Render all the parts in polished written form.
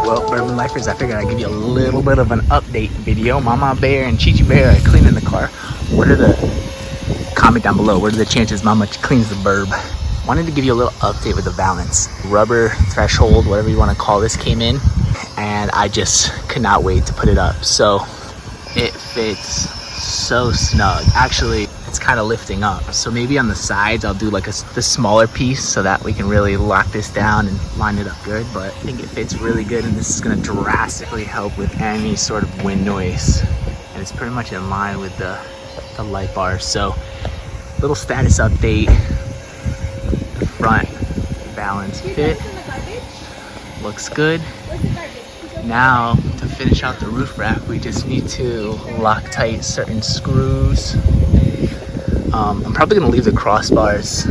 Well, Bourbon Lifers, I figured I'd give you a little bit of an update video. Mama Bear and Chi Chi Bear are cleaning the car. What are the, comment down below, what are the chances Mama cleans the burb? Wanted to give you a little update with the valance. Rubber threshold, whatever you want to call this, came in, and I just could not wait to put it up. So it fits so snug. Actually, it's kind of lifting up. So maybe on the sides, I'll do like the smaller piece so that we can really lock this down and line it up good. But I think it fits really good, and this is gonna drastically help with any sort of wind noise. And it's pretty much in line with the light bars. So little status update. The front valance fit. Looks good. Now, to finish out the roof rack, we just need to Loctite certain screws. I'm probably gonna leave the crossbars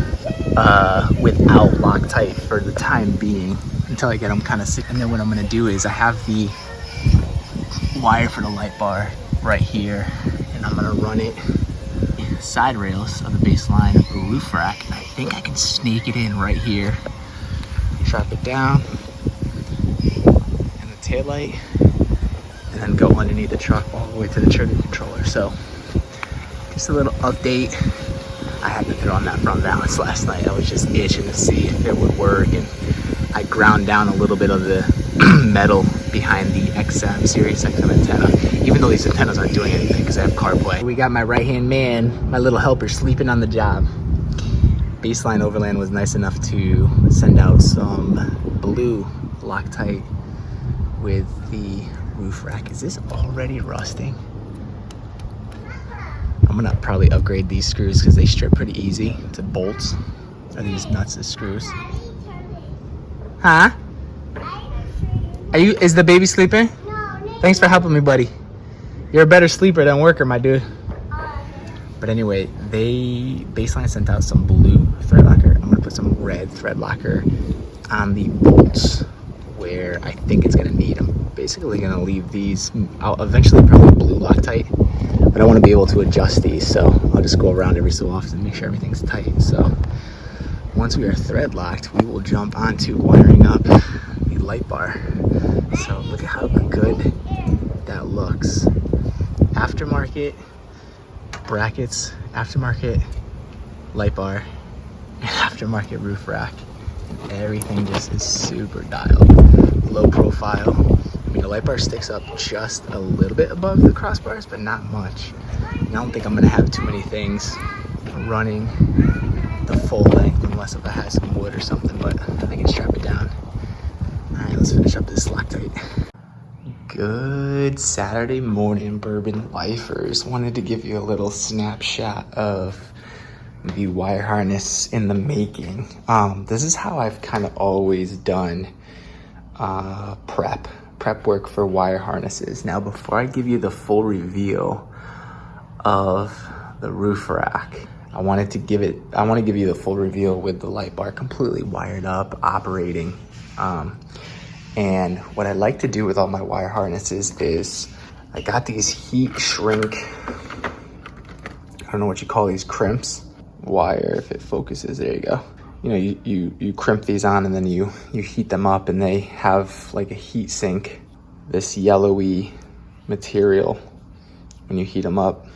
without Loctite for the time being until I get them kind of sick. And then what I'm gonna do is I have the wire for the light bar right here, and I'm gonna run it side rails of the baseline roof rack. And I think I can snake it in right here. Drop it down, and the taillight, and then go underneath the truck all the way to the trigger controller. So just a little update. I had to throw on that front valance last night. I was just itching to see if it would work, and I ground down a little bit of the metal behind the XM, Sirius XM antenna, even though these antennas aren't doing anything because I have CarPlay. We got my right-hand man, my little helper, sleeping on the job. Baseline Overland was nice enough to send out some blue Loctite with the roof rack. Is this already rusting? I'm gonna probably upgrade these screws because they strip pretty easy to bolts. Are these nuts as screws? Huh? Is the baby sleeping? No. Thanks for helping me, buddy. You're a better sleeper than worker, my dude. But anyway, Baseline sent out some blue thread locker. I'm gonna put some red thread locker on the bolts where I think it's gonna need. I'm basically gonna leave these. I'll eventually probably blue Loctite, but I want to be able to adjust these, so I'll just go around every so often and make sure everything's tight. So once we are thread locked, we will jump onto wiring up the light bar. So look at how good that looks. Aftermarket brackets, aftermarket light bar, and aftermarket roof rack. And everything just is super dialed. Low profile. I mean, the light bar sticks up just a little bit above the crossbars, but not much. And I don't think I'm gonna have too many things running the full length unless if I have some wood or something, but I can strap it down. All right, let's finish up this Loctite. Good Saturday morning, Bourbon Lifers. Wanted to give you a little snapshot of the wire harness in the making. This is how I've kind of always done prep work for wire harnesses. Now, before I give you the full reveal of the roof rack, I want to give you the full reveal with the light bar completely wired up, operating. And what I like to do with all my wire harnesses is I got these heat shrink, I don't know what you call these, crimps wire. If it focuses, there you go. You know, you crimp these on, and then you heat them up, and they have like a heat sink, this yellowy material. When you heat them up,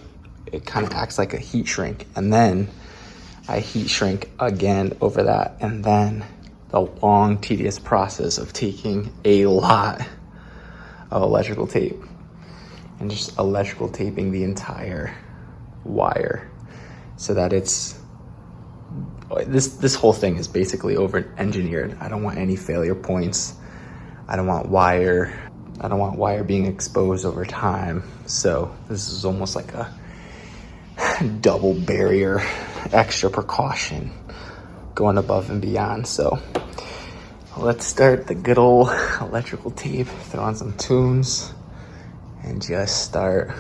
it kind of acts like a heat shrink, and then I heat shrink again over that, and then the long, tedious process of taking a lot of electrical tape and just electrical taping the entire wire so that it's, this whole thing is basically over engineered. I don't want any failure points. I don't want wire being exposed over time. So this is almost like a double barrier, extra precaution going above and beyond. So let's start the good old electrical tape, throw on some tunes, and just start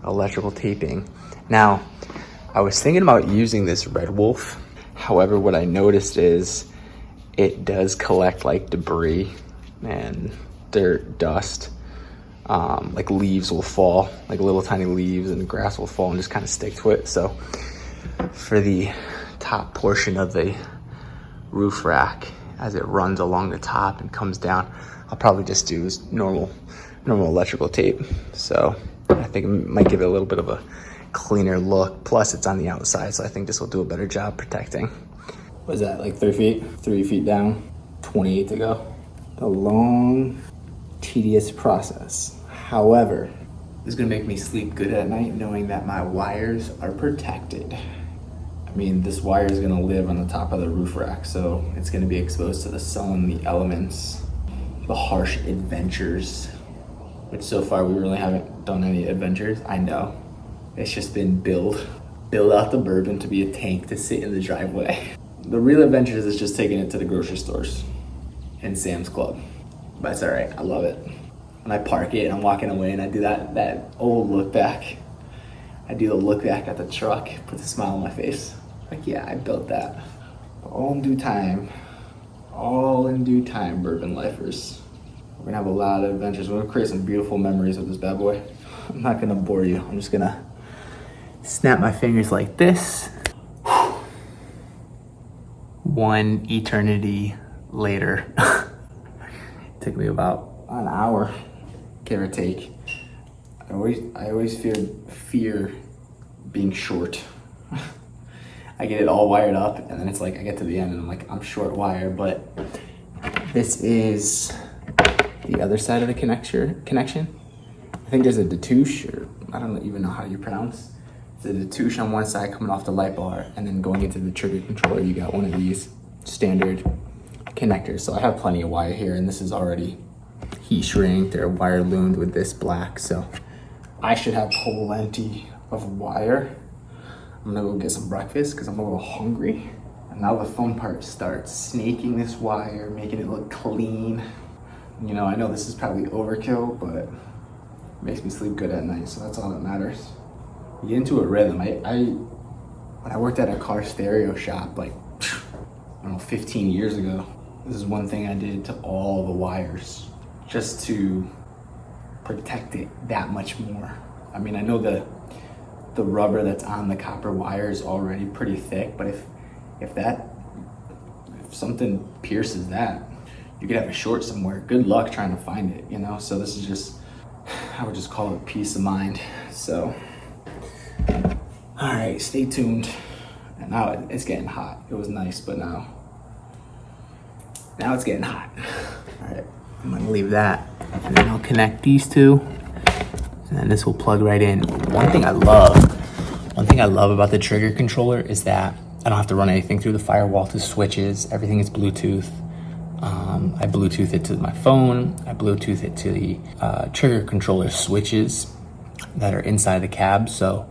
electrical taping. Now, I was thinking about using this Red Wolf. However, what I noticed is it does collect like debris and dirt, dust. Like leaves will fall, like little tiny leaves, and grass will fall and just kind of stick to it. So for the top portion of the roof rack, as it runs along the top and comes down. I'll probably just do normal electrical tape. So I think it might give it a little bit of a cleaner look. Plus it's on the outside, so I think this will do a better job protecting. What is that, like 3 feet? 3 feet down, 28 to go. A long, tedious process. However, this is gonna make me sleep good at night knowing that my wires are protected. I mean, this wire is gonna live on the top of the roof rack, so it's gonna be exposed to the sun, the elements, the harsh adventures, which so far we really haven't done any adventures, I know. It's just been build out the Bourbon to be a tank to sit in the driveway. The real adventures is just taking it to the grocery stores and Sam's Club. But it's all right, I love it. When I park it and I'm walking away and I do that old look back. I do the look back at the truck, put a smile on my face. Like, yeah, I built that. All in due time, Bourbon lifers. We're gonna have a lot of adventures. We're gonna create some beautiful memories with this bad boy. I'm not gonna bore you. I'm just gonna snap my fingers like this. One eternity later. It took me about an hour, give or take. I always fear being short. I get it all wired up and then it's like I get to the end and I'm like, I'm short wire, but this is the other side of the connection. I think there's a detouche, or I don't even know how you pronounce. It's a detouche on one side coming off the light bar, and then going into the trigger controller, you got one of these standard connectors. So I have plenty of wire here, and this is already heat shrinked or wire loomed with this black. So I should have plenty of wire. I'm gonna go get some breakfast because I'm a little hungry. And now the fun part starts, snaking this wire, making it look clean. You know, I know this is probably overkill, but it makes me sleep good at night, so that's all that matters. You get into a rhythm. When I worked at a car stereo shop, like, I don't know, 15 years ago, this is one thing I did to all the wires, just to protect it that much more. I mean, I know the rubber that's on the copper wire is already pretty thick, but if something pierces that, you could have a short somewhere. Good luck trying to find it, you know? So this is just, I would just call it peace of mind. So, all right, stay tuned. And now it's getting hot. It was nice, but now it's getting hot. All right, I'm gonna leave that. And then I'll connect these two. And then this will plug right in. One thing I love about the trigger controller is that I don't have to run anything through the firewall to switches. Everything is Bluetooth. I Bluetooth it to my phone. I Bluetooth it to the trigger controller switches that are inside the cab. So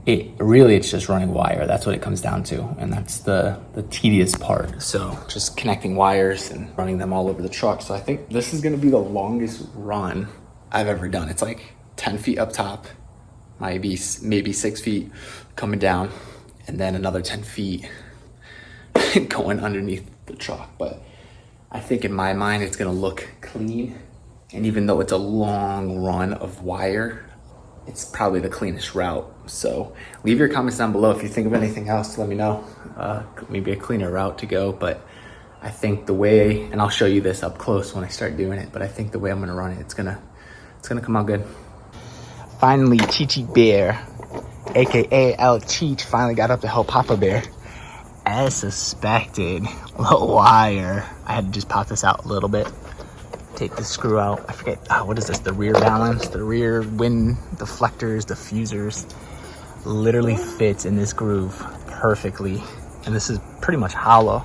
it's just running wire. That's what it comes down to. And that's the tedious part. So just connecting wires and running them all over the truck. So I think this is gonna be the longest run I've ever done. It's like 10 feet up top, maybe 6 feet coming down, and then another 10 feet going underneath the truck. But I think in my mind, it's gonna look clean. And even though it's a long run of wire, it's probably the cleanest route. So leave your comments down below if you think of anything else. Let me know. Maybe a cleaner route to go. But I think the way, and I'll show you this up close when I start doing it, but I think the way I'm gonna run it, it's gonna come out good. Finally, Chichi Bear, AKA El Cheech, finally got up to help Papa Bear. As suspected, the wire. I had to just pop this out a little bit. Take the screw out. I forget, what is this? The rear valance, the rear wind deflectors, diffusers. Literally fits in this groove perfectly. And this is pretty much hollow.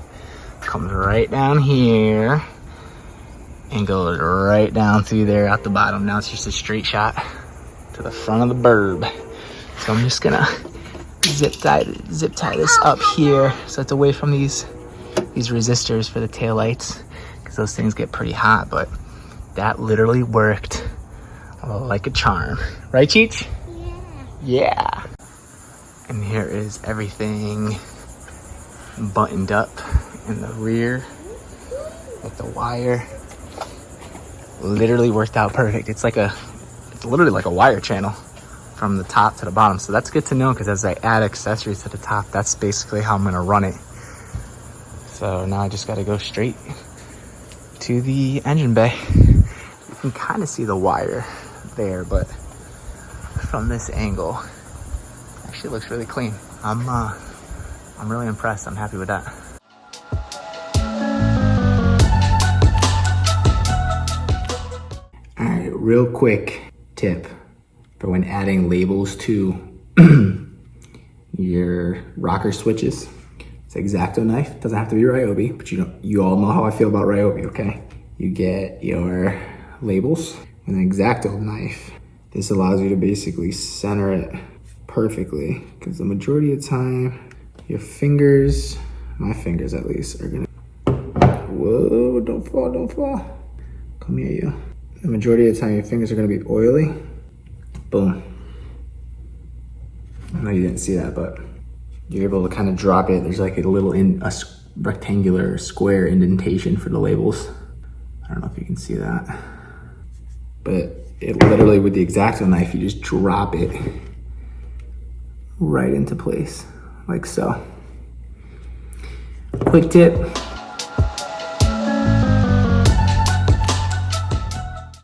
Comes right down here and goes right down through there at the bottom. Now it's just a straight shot to the front of the burb. So I'm just gonna zip tie this up here so it's away from these resistors for the taillights, because those things get pretty hot. But that literally worked like a charm. Right, Cheech? Yeah. And here is everything buttoned up in the rear with the wire. Literally worked out perfect. It's literally like a wire channel from the top to the bottom. So that's good to know, because as I add accessories to the top, that's basically how I'm gonna run it. So now I just gotta go straight to the engine bay. You can kind of see the wire there, but from this angle, it actually looks really clean. I'm really impressed. I'm happy with that. All right, real quick tip for when adding labels to your rocker switches. It's X-Acto knife. Doesn't have to be Ryobi, but you all know how I feel about Ryobi, okay? You get your labels and an X-Acto knife. This allows you to basically center it perfectly, because the majority of the time, your fingers, my fingers at least, are gonna, whoa, don't fall, don't fall. Come here, you. The majority of the time, your fingers are gonna be oily. Boom. I know you didn't see that, but you're able to kind of drop it. There's like a little rectangular square indentation for the labels. I don't know if you can see that, but it literally, with the X-Acto knife, you just drop it right into place, like so. Quick tip,